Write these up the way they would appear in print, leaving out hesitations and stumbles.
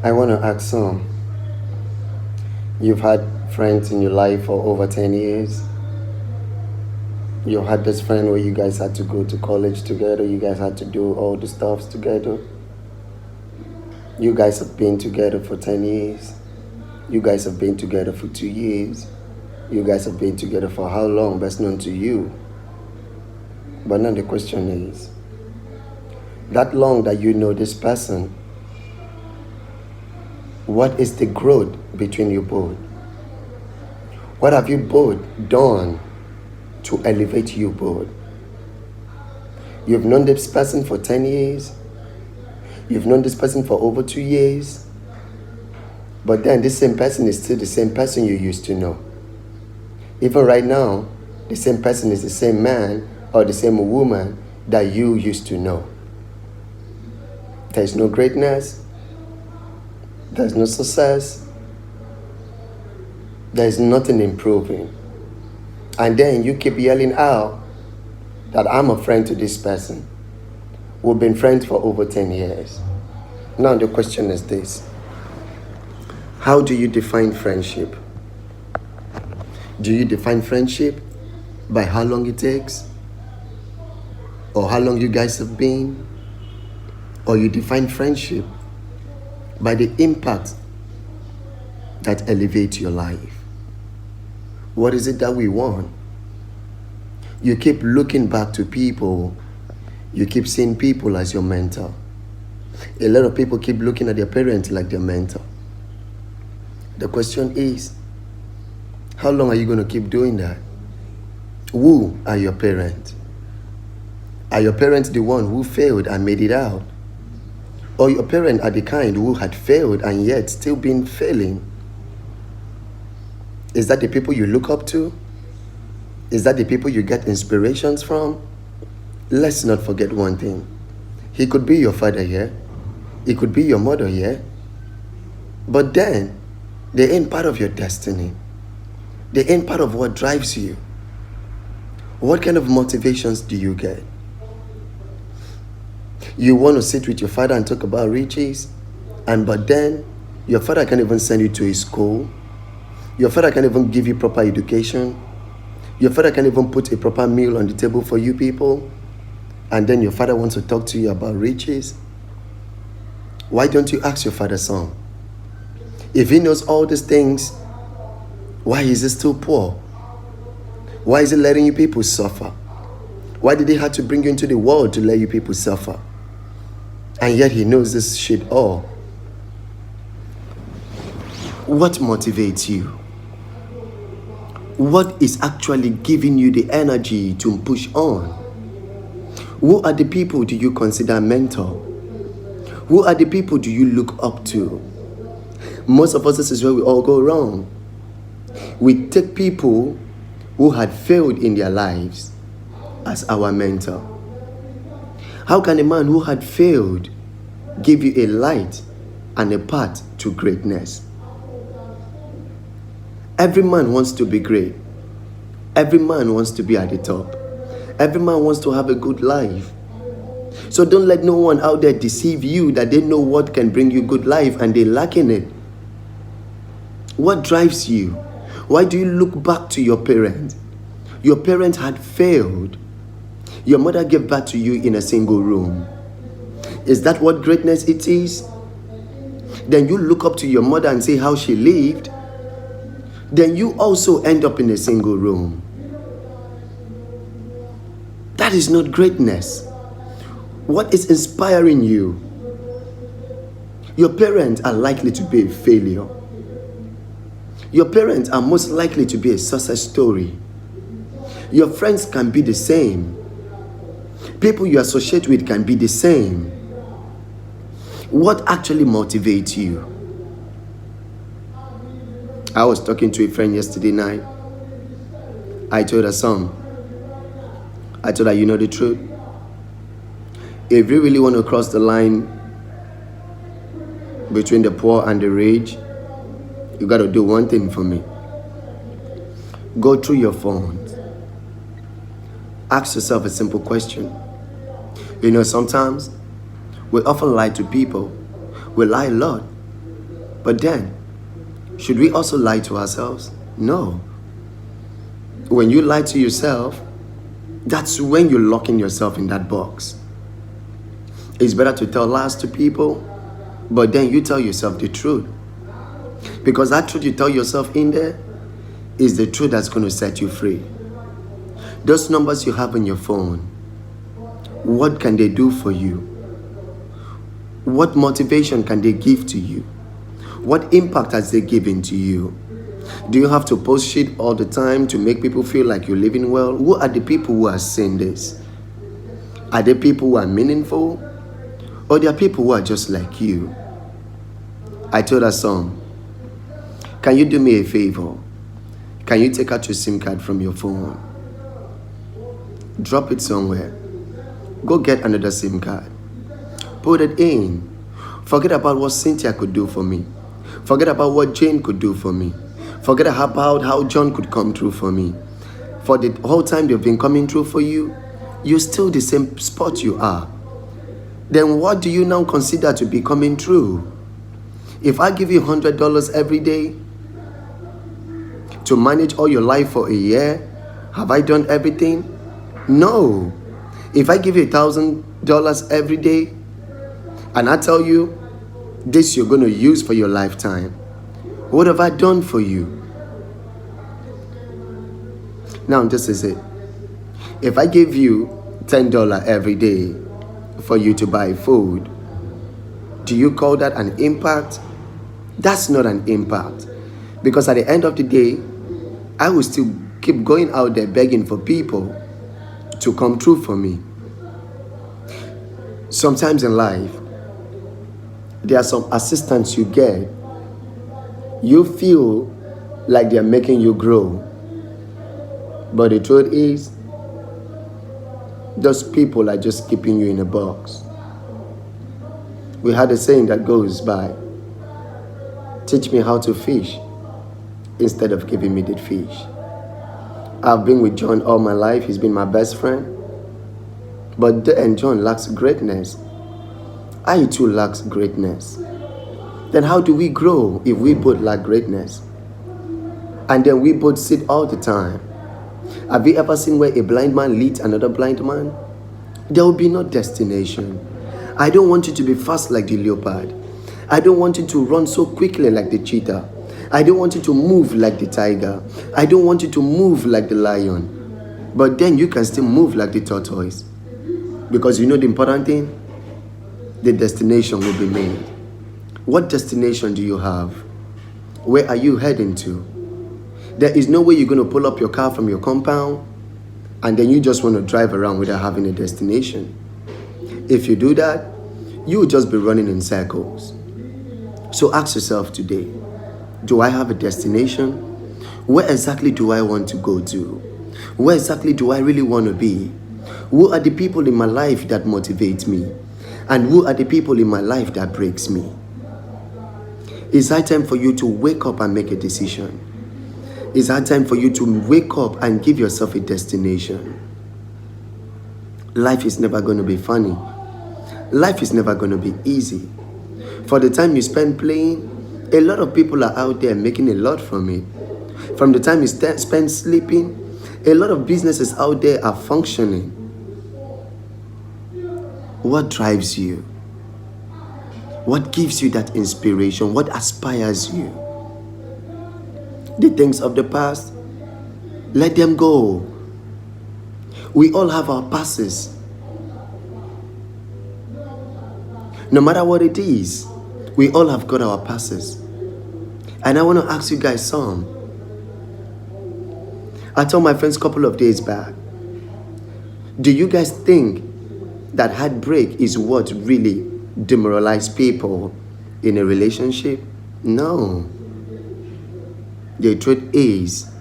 I want to ask you've had friends in your life for over 10 years. You had this friend where you guys had to go to college together, you guys had to do all the stuffs together. You guys have been together for 10 years. You guys have been together for 2 years. You guys have been together for how long? Best known to you. But now the question is, that long that you know this person, what is the growth between you both? What have you both done to elevate you both? You've known this person for 10 years. You've known this person for over 2 years. But then this same person is still the same person you used to know. Even right now, the same person is the same man or the same woman that you used to know. There's no greatness. There's no success. There's nothing improving. And then you keep yelling out that I'm a friend to this person. We've been friends for over 10 years. Now the question is this. How do you define friendship? Do you define friendship by how long it takes? Or how long you guys have been? Or you define friendship by the impact that elevates your life? What is it that we want? You keep looking back to people. You keep seeing people as your mentor. A lot of people keep looking at their parents like their mentor. The question is, how long are you going to keep doing that? Who are your parents? Are your parents the one who failed and made it out? Or your parents are the kind who had failed and yet still been failing? Is that the people you look up to? Is that the people you get inspirations from? Let's not forget one thing. He could be your father here. He could be your mother here. But then, they ain't part of your destiny. They ain't part of what drives you. What kind of motivations do you get? You want to sit with your father and talk about riches, but then your father can't even send you to his school. Your father can't even give you proper education. Your father can't even put a proper meal on the table for you people. And then your father wants to talk to you about riches. Why don't you ask your father, son? If he knows all these things, why is he still poor? Why is he letting you people suffer? Why did he have to bring you into the world to let you people suffer? And yet he knows this shit all. What motivates you? What is actually giving you the energy to push on? Who are the people do you consider mentor? Who are the people do you look up to? Most of us, this is where we all go wrong. We take people who had failed in their lives as our mentor. How can a man who had failed give you a light and a path to greatness? Every man wants to be great. Every man wants to be at the top. Every man wants to have a good life. So don't let no one out there deceive you that they know what can bring you good life and they lack in it. What drives you? Why do you look back to your parents? Your parents had failed. Your mother gave birth to you in a single room. Is that what greatness it is? Then you look up to your mother and say how she lived. Then you also end up in a single room. That is not greatness. What is inspiring you? Your parents are likely to be a failure. Your parents are most likely to be a success story. Your friends can be the same. People you associate with can be the same. What actually motivates you? I was talking to a friend yesterday night. I told her, son, I told her, you know the truth? If you really want to cross the line between the poor and the rich, you got to do one thing for me. Go through your phones. Ask yourself a simple question. You know, sometimes we often lie to people. We lie a lot. But then, should we also lie to ourselves? No. When you lie to yourself, that's when you're locking yourself in that box. It's better to tell lies to people, but then you tell yourself the truth. Because that truth you tell yourself in there is the truth that's going to set you free. Those numbers you have on your phone, what can they do for you? What motivation can they give to you? What impact has they given to you? Do you have to post shit all the time to make people feel like you're living well? Who are the people who are saying this? Are they people who are meaningful? Or there are people who are just like you? I told her, son, can you do me a favor? Can you take out your SIM card from your phone? Drop it somewhere. Go get another SIM card. Put it in. Forget about what Cynthia could do for me. Forget about what Jane could do for me. Forget about how John could come through for me. For the whole time they've been coming through for you, you're still the same spot you are. Then what do you now consider to be coming through? If I give you $100 every day to manage all your life for a year, have I done everything? No. If I give you $1,000 every day and I tell you this you're going to use for your lifetime, what have I done for you? Now this is it. If I give you $10 every day for you to buy food, do you call that an impact? That's not an impact. Because at the end of the day, I will still keep going out there begging for people to come through for me. Sometimes in life, there are some assistants you get. You feel like they're making you grow. But the truth is, those people are just keeping you in a box. We had a saying that goes by, teach me how to fish instead of giving me the fish. I've been with John all my life. He's been my best friend. But John lacks greatness. I too lacks greatness. Then how do we grow if we both lack greatness? And then we both sit all the time. Have you ever seen where a blind man leads another blind man? There will be no destination. I don't want you to be fast like the leopard. I don't want you to run so quickly like the cheetah. I don't want you to move like the tiger. I don't want you to move like the lion. But then you can still move like the tortoise. Because you know the important thing? The destination will be made. What destination do you have? Where are you heading to? There is no way you're going to pull up your car from your compound and then you just want to drive around without having a destination. If you do that, you will just be running in circles. So ask yourself today, do I have a destination? Where exactly do I want to go to? Where exactly do I really want to be? Who are the people in my life that motivate me? And who are the people in my life that breaks me? It's high time for you to wake up and make a decision. It's high time for you to wake up and give yourself a destination. Life is never going to be funny. Life is never going to be easy. For the time you spend playing, a lot of people are out there making a lot from it. From the time you spend sleeping, a lot of businesses out there are functioning. What drives you? What gives you that inspiration? What aspires you? The things of the past, let them go. We all have our passes. No matter what it is, we all have got our passes. And I want to ask you guys some. I told my friends a couple of days back, do you guys think that heartbreak is what really demoralizes people in a relationship? No. The truth is,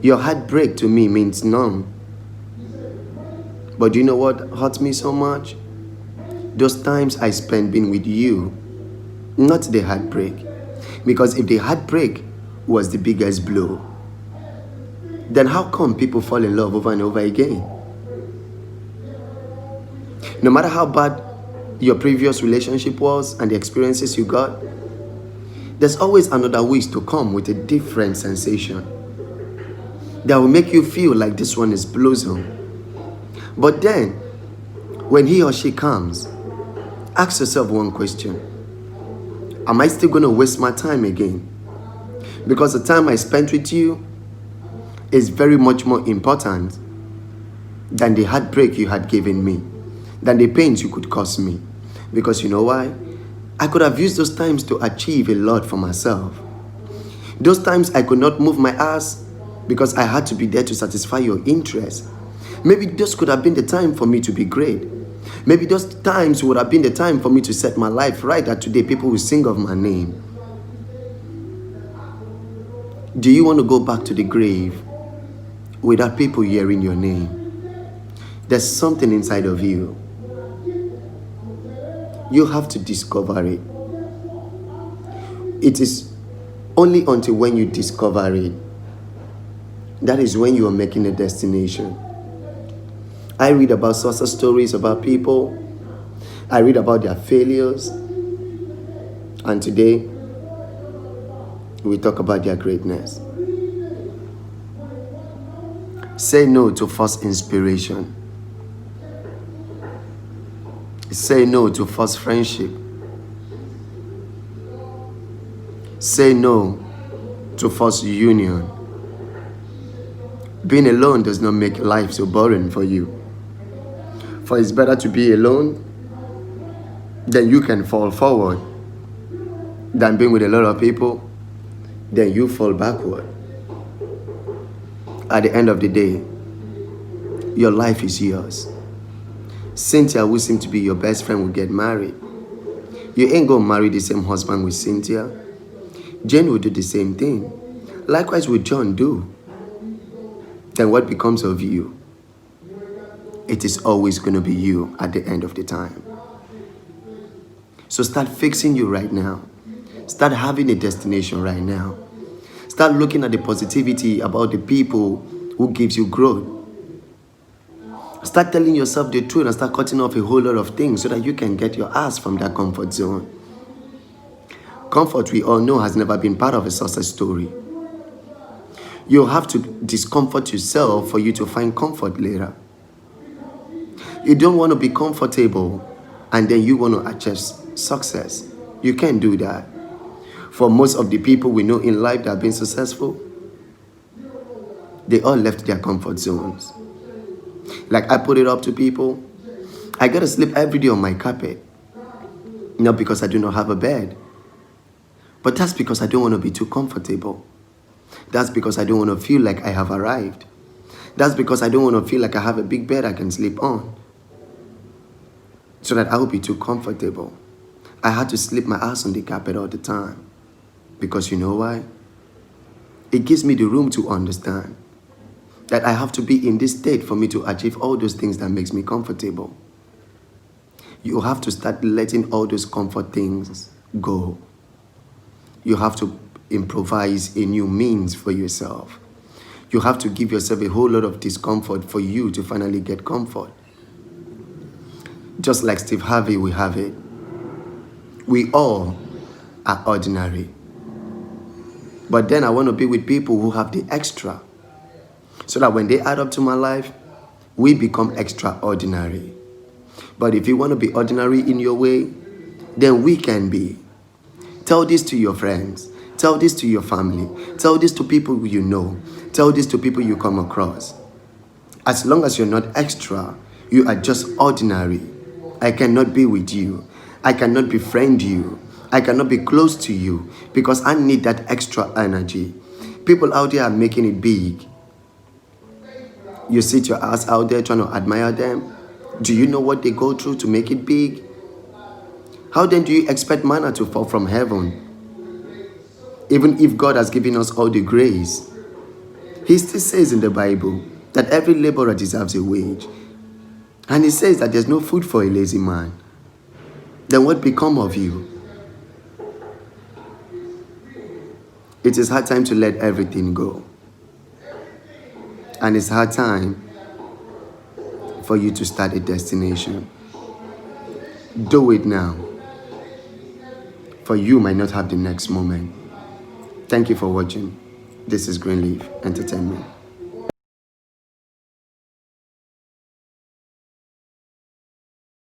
your heartbreak to me means none. But do you know what hurts me so much? Those times I spent being with you, not the heartbreak. Because if the heartbreak was the biggest blow, then how come people fall in love over and over again? No matter how bad your previous relationship was and the experiences you got, There's always another wish to come with a different sensation that will make you feel like this one is blossom. But then, when he or she comes, ask yourself one question. Am I still going to waste my time again? Because the time I spent with you is very much more important than the heartbreak you had given me, than the pains you could cause me. Because you know why? I could have used those times to achieve a lot for myself. Those times I could not move my ass because I had to be there to satisfy your interest. Maybe this could have been the time for me to be great. Maybe those times would have been the time for me to set my life right, that today people will sing of my name. Do you want to go back to the grave without people hearing your name? There's something inside of you. You have to discover it. It is only until when you discover it, that is when you are making a destination. I read about success stories about people. I read about their failures. And today, we talk about their greatness. Say no to false inspiration. Say no to false friendship. Say no to false union. Being alone does not make life so boring for you. For it's better to be alone, then you can fall forward, than being with a lot of people, then you fall backward. At the end of the day, your life is yours. Cynthia, who seemed to be your best friend, will get married. You ain't gonna marry the same husband with Cynthia. Jane will do the same thing. Likewise will John do. Then what becomes of you? It is always going to be you at the end of the time. So start fixing you right now. Start having a destination right now. Start looking at the positivity about the people who gives you growth. Start telling yourself the truth and start cutting off a whole lot of things so that you can get your ass from that comfort zone. Comfort, we all know, has never been part of a success story. You have to discomfort yourself for you to find comfort later. You don't want to be comfortable and then you want to achieve success. You can't do that. For most of the people we know in life that have been successful, they all left their comfort zones. Like I put it up to people, I gotta sleep every day on my carpet. Not because I do not have a bed, but that's because I don't want to be too comfortable. That's because I don't want to feel like I have arrived. That's because I don't want to feel like I have a big bed I can sleep on, so that I will be too comfortable. I had to sleep my ass on the carpet all the time. Because you know why? It gives me the room to understand that I have to be in this state for me to achieve all those things that makes me comfortable. You have to start letting all those comfort things go. You have to improvise a new means for yourself. You have to give yourself a whole lot of discomfort for you to finally get comfort. Just like Steve Harvey, we have it. We all are ordinary. But then I want to be with people who have the extra, so that when they add up to my life, we become extraordinary. But if you want to be ordinary in your way, then we can be. Tell this to your friends. Tell this to your family. Tell this to people you know. Tell this to people you come across. As long as you're not extra, you are just ordinary. I cannot be with you. I cannot befriend you. I cannot be close to you because I need that extra energy. People out there are making it big. You sit your ass out there trying to admire them. Do you know what they go through to make it big? How then do you expect manna to fall from heaven? Even if God has given us all the grace, He still says in the Bible that every laborer deserves a wage. And He says that there's no food for a lazy man. Then what become of you? It is hard time to let everything go. And it's hard time for you to start a destination. Do it now. for you might not have the next moment. Thank you for watching. This is Greenleaf Entertainment.